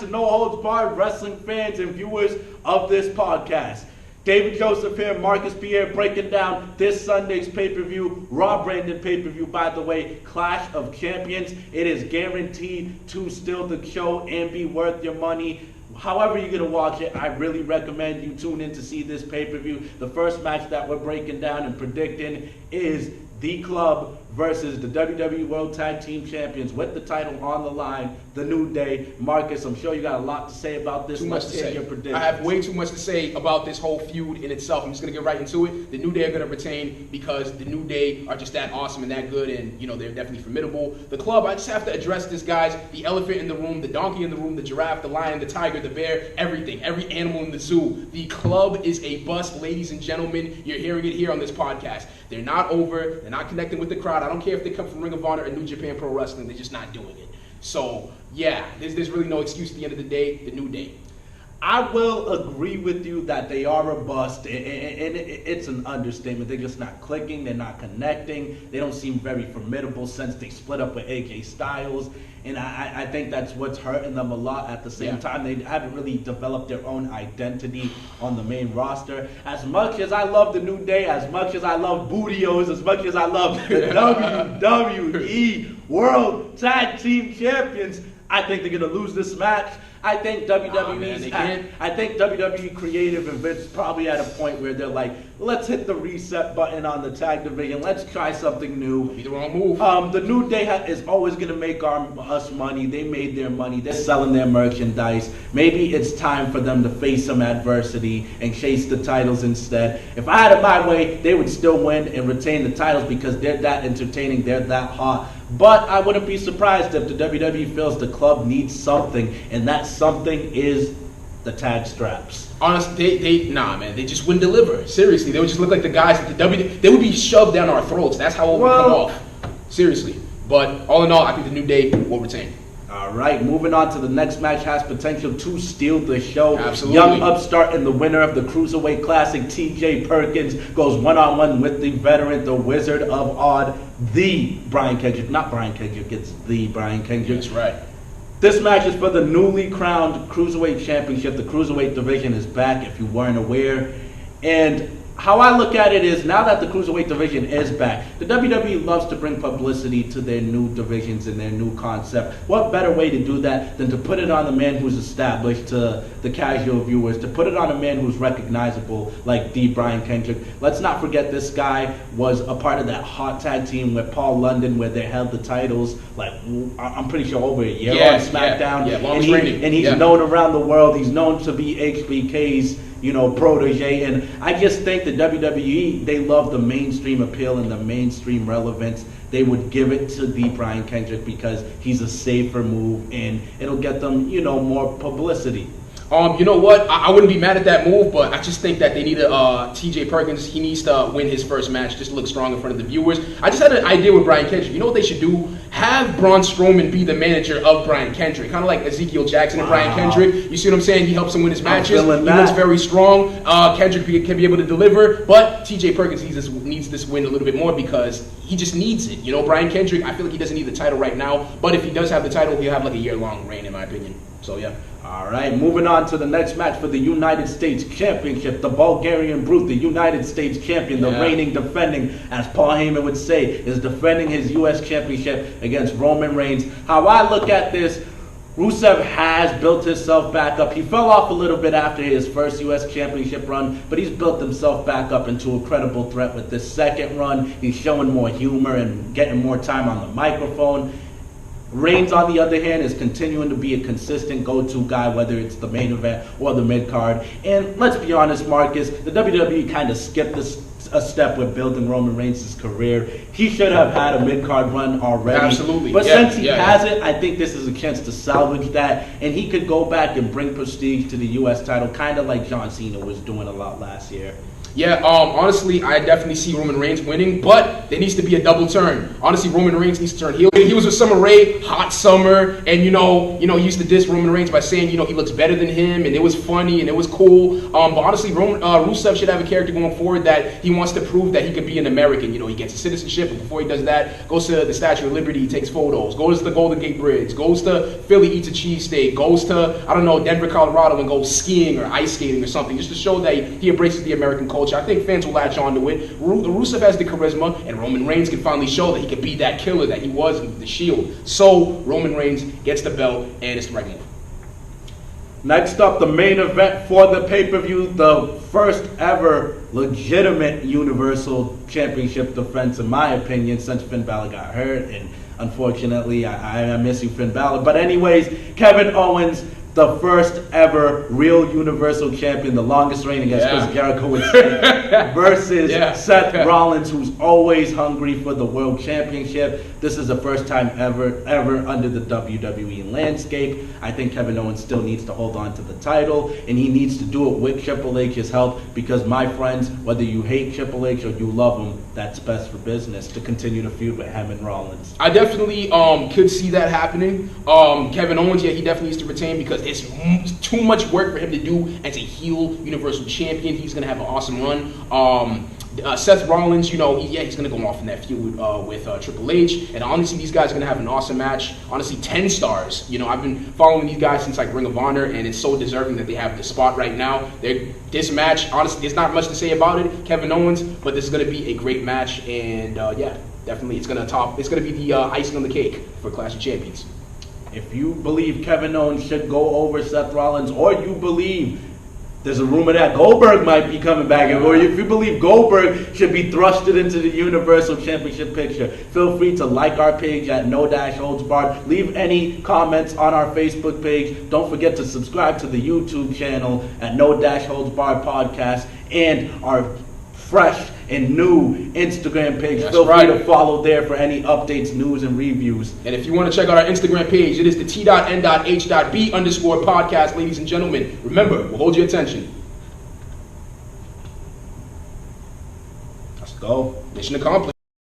to No Holds Barred wrestling fans and viewers of this podcast. David Joseph here, Marcus Pierre, breaking down this Sunday's pay-per-view, Raw branded pay-per-view, by the way, Clash of Champions. It is guaranteed to steal the show and be worth your money. However you're going to watch it, I really recommend you tune in to see this pay-per-view. The first match that we're breaking down and predicting is The Club versus the WWE World Tag Team Champions with the title on the line, The New Day. Marcus, I'm sure you got a lot to say about this. Too much to say. Your predictions. I have way too much to say about this whole feud in itself. I'm just going to get right into it. The New Day are going to retain because the New Day are just that awesome and that good, and, you know, they're definitely formidable. The Club, I just have to address this, guys. The elephant in the room, the donkey in the room, the giraffe, the lion, the tiger, the bear, everything, every animal in the zoo. The Club is a bust, ladies and gentlemen. You're hearing it here on this podcast. They're not over. They're not connecting with the crowd. I don't care if they come from Ring of Honor or New Japan Pro Wrestling. They're just not doing it. So, yeah, there's really no excuse at the end of the day. The New Day. I will agree with you that they are a bust, and it's an understatement. They're just not clicking. They're not connecting. They don't seem very formidable since they split up with AJ Styles, and I think that's what's hurting them a lot. At the same time, they haven't really developed their own identity on the main roster. As much as I love the New Day, as much as I love Bootios, as much as I love the WWE World Tag Team Champions, I think they're going to lose this match. I think WWE Creative and Vince probably at a point where they're like, let's hit the reset button on the tag division. Let's try something new. Be the wrong move. The New Day is always going to make us money. They made their money. They're selling their merchandise. Maybe it's time for them to face some adversity and chase the titles instead. If I had it my way, they would still win and retain the titles because they're that entertaining. They're that hot. But I wouldn't be surprised if the WWE feels the Club needs something, and that something is the tag straps. Honestly, nah, man, they just wouldn't deliver. Seriously, they would just look like the guys at the WWE. They would be shoved down our throats. That's how it would come off. Seriously. But all in all, I think the New Day will retain. All right, moving on to the next match, has potential to steal the show. Absolutely. Young upstart and the winner of the Cruiserweight Classic, TJ Perkins, goes one-on-one with the veteran, the Wizard of Odd, the Brian Kendrick. Not Brian Kendrick, it's the Brian Kendrick. That's right. This match is for the newly crowned Cruiserweight Championship. The Cruiserweight division is back, if you weren't aware. And how I look at it is, now that the Cruiserweight division is back, the WWE loves to bring publicity to their new divisions and their new concept. What better way to do that than to put it on the man who's established to the casual viewers, to put it on a man who's recognizable like the Brian Kendrick. Let's not forget this guy was a part of that hot tag team with Paul London where they held the titles, like, I'm pretty sure over a year on SmackDown. And he's known around the world. He's known to be HBK's protege, and I just think the WWE, they love the mainstream appeal and the mainstream relevance. They would give it to the Brian Kendrick because he's a safer move, and it'll get them, more publicity. You know what? I wouldn't be mad at that move, but I just think that they need TJ Perkins. He needs to win his first match, just look strong in front of the viewers. I just had an idea with Brian Kendrick. You know what they should do? Have Braun Strowman be the manager of Brian Kendrick, kind of like Ezekiel Jackson and Brian Kendrick. You see what I'm saying? He helps him win his matches. He looks very strong. Kendrick can be able to deliver, but TJ Perkins needs this win a little bit more because he just needs it. Brian Kendrick, I feel like he doesn't need the title right now, but if he does have the title, he'll have like a year-long reign, in my opinion. So, yeah. All right, moving on to the next match for the United States Championship. The Bulgarian Brute, the United States Champion, the reigning, defending, as Paul Heyman would say, is defending his U.S. Championship against Roman Reigns. How I look at this, Rusev has built himself back up. He fell off a little bit after his first U.S. Championship run, but he's built himself back up into a credible threat with this second run. He's showing more humor and getting more time on the microphone. Reigns, on the other hand, is continuing to be a consistent go-to guy, whether it's the main event or the mid-card. And let's be honest, Marcus, the WWE kind of skipped a step with building Roman Reigns' career. He should have had a mid-card run already. Absolutely. But since he hasn't, I think this is a chance to salvage that. And he could go back and bring prestige to the U.S. title, kind of like John Cena was doing a lot last year. Yeah, honestly, I definitely see Roman Reigns winning, but there needs to be a double turn. Honestly, Roman Reigns needs to turn heel. He was with Summer Rae, hot summer, and you know, he used to diss Roman Reigns by saying, he looks better than him, and it was funny and it was cool. But honestly, Rusev should have a character going forward that he wants to prove that he could be an American. He gets a citizenship, but before he does that, goes to the Statue of Liberty, takes photos, goes to the Golden Gate Bridge, goes to Philly, eats a cheesesteak, goes to, I don't know, Denver, Colorado, and goes skiing or ice skating or something, just to show that he embraces the American culture. I think fans will latch on to it. Rusev has the charisma, and Roman Reigns can finally show that he could be that killer that he was in the Shield. So Roman Reigns gets the belt, and it's the right move. Next up, the main event for the pay-per-view, the first ever legitimate Universal Championship defense, in my opinion, since Finn Balor got hurt, and unfortunately, I miss you, Finn Balor. But anyways, Kevin Owens, the first ever real Universal Champion, the longest reigning, as Chris Jericho would say, versus Seth Rollins, who's always hungry for the World Championship. This is the first time ever under the WWE landscape. I think Kevin Owens still needs to hold on to the title, and he needs to do it with Triple H's help, because my friends, whether you hate Triple H or you love him, that's best for business, to continue to feud with him and Rollins. I definitely could see that happening. Kevin Owens, he definitely needs to retain, because there's too much work for him to do as a heel Universal Champion. He's going to have an awesome run. Seth Rollins, he's going to go off in that feud with Triple H. And honestly, these guys are going to have an awesome match. Honestly, 10 stars. I've been following these guys since like Ring of Honor, and it's so deserving that they have the spot right now. This match, honestly, there's not much to say about it, Kevin Owens, but this is going to be a great match. And definitely it's going to be the icing on the cake for Clash of Champions. If you believe Kevin Owens should go over Seth Rollins, or you believe there's a rumor that Goldberg might be coming back, or if you believe Goldberg should be thrusted into the Universal Championship picture, feel free to like our page at No-Holds-Barred. Leave any comments on our Facebook page. Don't forget to subscribe to the YouTube channel at No-Holds-Barred Podcast, and our fresh and new Instagram page. Feel free to follow there for any updates, news, and reviews. And if you want to check out our Instagram page, it is the T.N.H.B_podcast, ladies and gentlemen. Remember, we'll hold your attention. Let's go. Mission accomplished.